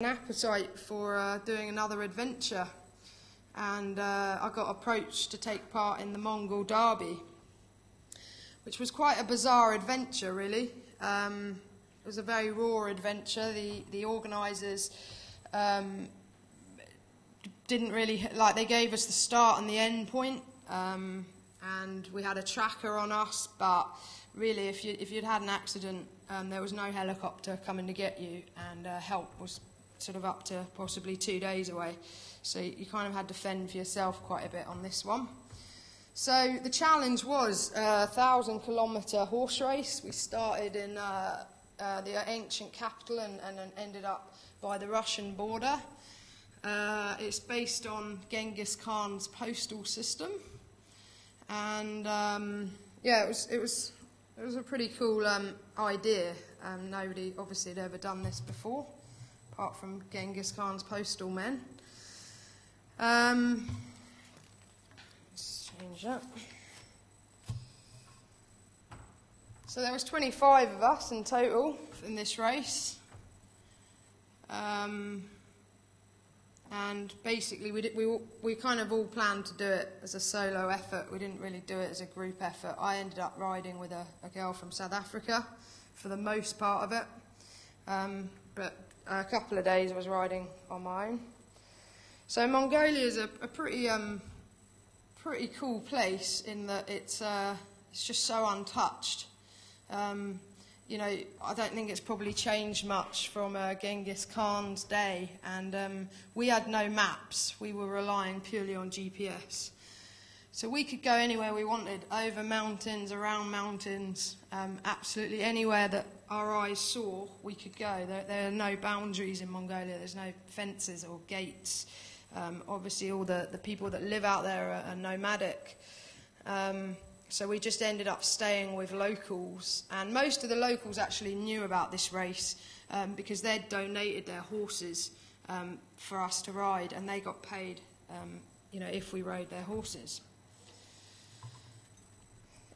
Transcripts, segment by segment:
An appetite for doing another adventure, and I got approached to take part in the Mongol Derby, which was quite a bizarre adventure really. It was a very raw adventure. The organisers didn't really, they gave us the start and the end point, and we had a tracker on us, but really if you'd had an accident, there was no helicopter coming to get you, and help was sort of up to possibly 2 days away. So you kind of had to fend for yourself quite a bit on this one. So the challenge was a 1,000-kilometre horse race. We started in the ancient capital and ended up by the Russian border. It's based on Genghis Khan's postal system, and yeah, it was a pretty cool idea. Nobody obviously had ever done this before, apart from Genghis Khan's postal men. Let's change that. So there was 25 of us in total in this race. And basically we kind of all planned to do it as a solo effort. We didn't really do it as a group effort. I ended up riding with a girl from South Africa for the most part of it. But a couple of days I was riding on my own. So Mongolia is a pretty cool place in that it's just so untouched. You know, I don't think it's probably changed much from Genghis Khan's day, and we had no maps. We were relying purely on GPS. So we could go anywhere we wanted, over mountains, around mountains, absolutely anywhere that our eyes saw, we could go. There are no boundaries in Mongolia. There's no fences or gates. Obviously, all the people that live out there are nomadic. So we just ended up staying with locals, and most of the locals actually knew about this race because they'd donated their horses for us to ride, and they got paid, you know, if we rode their horses.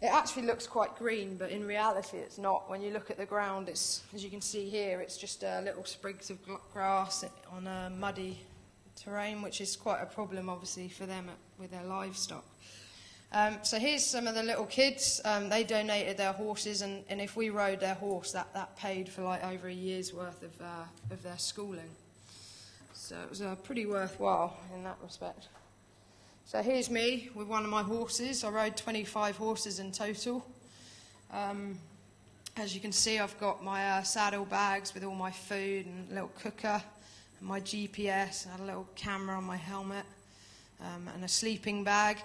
It actually looks quite green, but in reality it's not. When you look at the ground, it's, as you can see here, it's just little sprigs of grass on a muddy terrain, which is quite a problem obviously for them with their livestock. So here's some of the little kids. They donated their horses, and if we rode their horse, that paid for like over a year's worth of their schooling. So it was pretty worthwhile in that respect. So here's me with one of my horses. I rode 25 horses in total. As you can see, I've got my saddle bags with all my food and a little cooker and my GPS, and I had a little camera on my helmet. And a sleeping bag.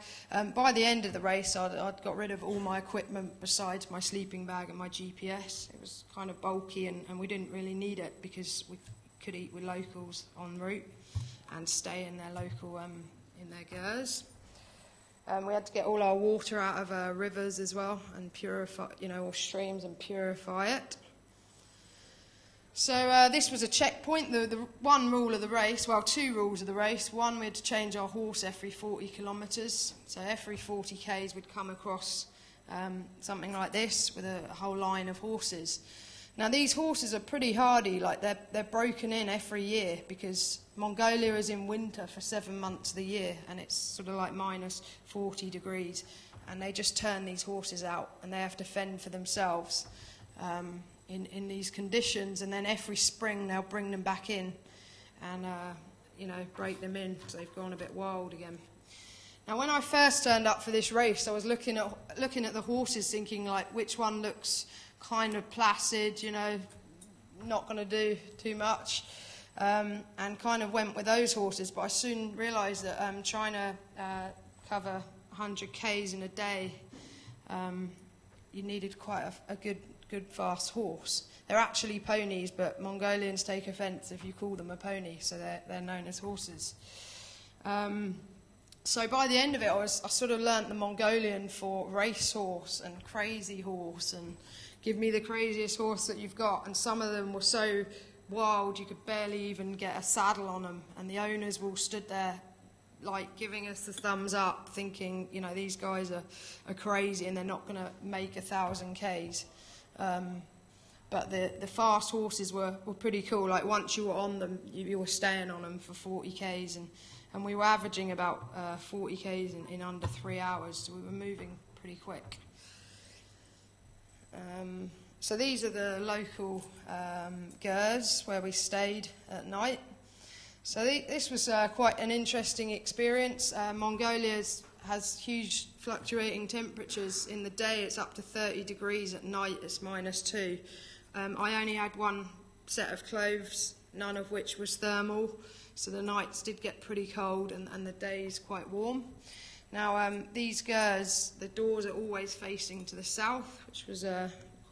By the end of the race, I'd got rid of all my equipment besides my sleeping bag and my GPS. It was kind of bulky, and we didn't really need it because we could eat with locals en route and stay in their local, in their gers. We had to get all our water out of rivers as well and purify, you know, or streams, and purify it. So this was a checkpoint. The one rule of the race, well, two rules of the race. One, we had to change our horse every 40 kilometres. So every 40 k's we'd come across something like this with a whole line of horses. Now these horses are pretty hardy. Like they're broken in every year because Mongolia is in winter for 7 months of the year, and it's sort of like minus 40 degrees, and they just turn these horses out, and they have to fend for themselves. In these conditions, and then every spring they'll bring them back in and you know, break them in because they've gone a bit wild again. Now when I first turned up for this race, I was looking at the horses thinking like, which one looks kind of placid, you know, not going to do too much, and kind of went with those horses. But I soon realised that trying to cover 100 k's in a day, you needed quite a good fast horse. They're actually ponies, but Mongolians take offence if you call them a pony, so they're known as horses. So by the end of it, I sort of learnt the Mongolian for racehorse and crazy horse, and give me the craziest horse that you've got. And some of them were so wild you could barely even get a saddle on them, and the owners all stood there like giving us the thumbs up, thinking, you know, these guys are crazy and they're not going to make 1,000 k's. but the fast horses were pretty cool. Like once you were on them, you were staying on them for 40 k's, and we were averaging about 40 k's in under 3 hours, so we were moving pretty quick. So these are the local gers where we stayed at night. So this was quite an interesting experience. Mongolia has huge fluctuating temperatures. In the day it's up to 30 degrees, at night it's -2. I only had one set of clothes, none of which was thermal, so the nights did get pretty cold and the days quite warm. Now these gers, the doors are always facing to the south, which was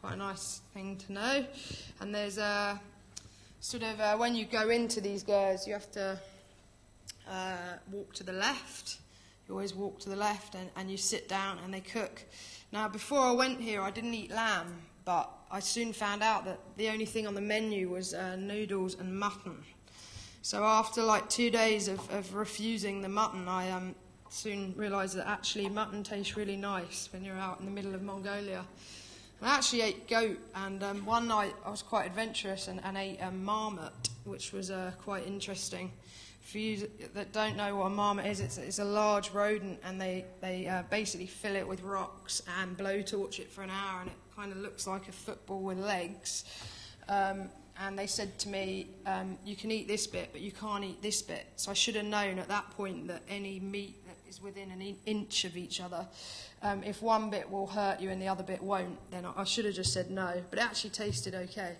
quite a nice thing to know. And there's a sort of, when you go into these gers, you have to walk to the left. You always walk to the left and you sit down and they cook. Now before I went here I didn't eat lamb, but I soon found out that the only thing on the menu was noodles and mutton. So after like 2 days of refusing the mutton, I soon realised that actually mutton tastes really nice when you're out in the middle of Mongolia. I actually ate goat, and one night I was quite adventurous and ate a marmot, which was quite interesting. For you that don't know what a marmot is, it's a large rodent, and they basically fill it with rocks and blowtorch it for an hour, and it kind of looks like a football with legs. And they said to me, you can eat this bit, but you can't eat this bit. So I should have known at that point that any meat that is within an inch of each other, if one bit will hurt you and the other bit won't, then I should have just said no. But it actually tasted okay.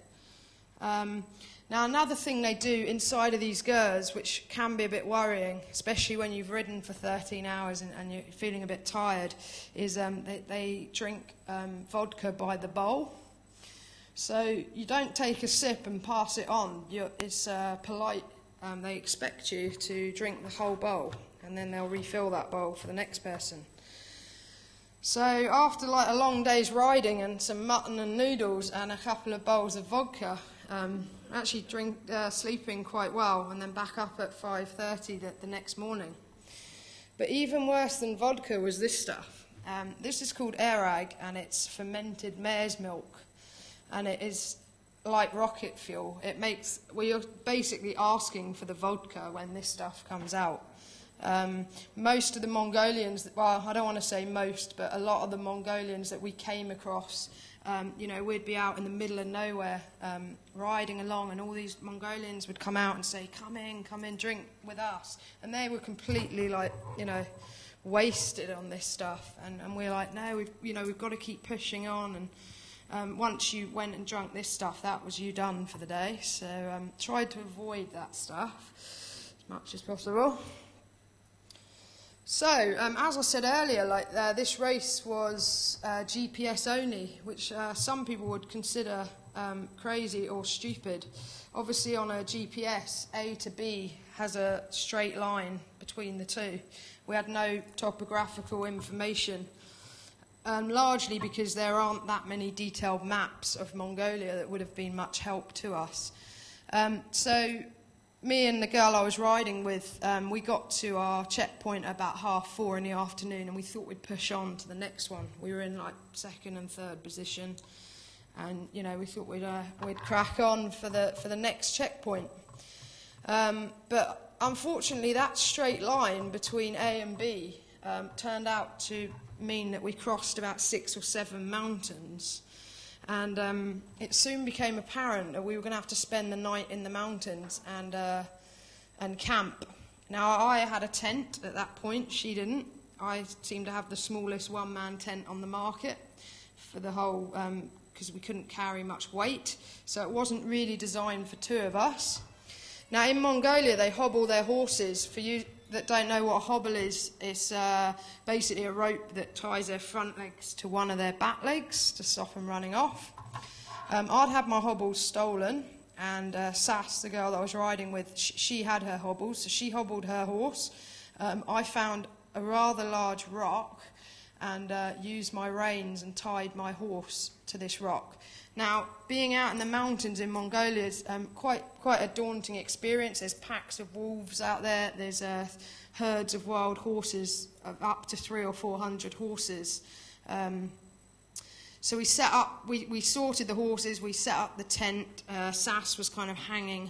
Now another thing they do inside of these gers, which can be a bit worrying, especially when you've ridden for 13 hours and you're feeling a bit tired, is they drink vodka by the bowl. So you don't take a sip and pass it on. It's polite. They expect you to drink the whole bowl, and then they'll refill that bowl for the next person. So after like a long day's riding and some mutton and noodles and a couple of bowls of vodka, actually sleeping quite well, and then back up at 5:30 the next morning. But even worse than vodka was this stuff. This is called airag, and it's fermented mare's milk. And it is like rocket fuel. We're basically asking for the vodka when this stuff comes out. Most of the Mongolians, well, I don't want to say most, but a lot of the Mongolians that we came across, we'd be out in the middle of nowhere riding along, and all these Mongolians would come out and say, come in, drink with us. And they were completely wasted on this stuff. And we're like, no, we've got to keep pushing on. And once you went and drank this stuff, that was you done for the day. So tried to avoid that stuff as much as possible. So, as I said earlier, this race was GPS only, which some people would consider crazy or stupid. Obviously, on a GPS, A to B has a straight line between the two. We had no topographical information, largely because there aren't that many detailed maps of Mongolia that would have been much help to us. So me and the girl I was riding with, we got to our checkpoint about 4:30 in the afternoon, and we thought we'd push on to the next one. We were in second and third position, and we thought we'd crack on for the next checkpoint. But unfortunately, that straight line between A and B turned out to mean that we crossed about 6 or 7 mountains. And it soon became apparent that we were going to have to spend the night in the mountains and camp. Now, I had a tent at that point. She didn't. I seemed to have the smallest one-man tent on the market for the whole, because we couldn't carry much weight. So it wasn't really designed for 2 of us. Now, in Mongolia, they hobble their horses. For you that don't know what a hobble is, it's basically a rope that ties their front legs to one of their back legs to stop them running off. I'd had my hobbles stolen, and Sass, the girl that I was riding with, she had her hobbles, so she hobbled her horse. I found a rather large rock and used my reins and tied my horse to this rock. Now, being out in the mountains in Mongolia is quite a daunting experience. There's packs of wolves out there. There's herds of wild horses, of up to 300 or 400 horses. So we set up, we sorted the horses, we set up the tent. Sass was kind of hanging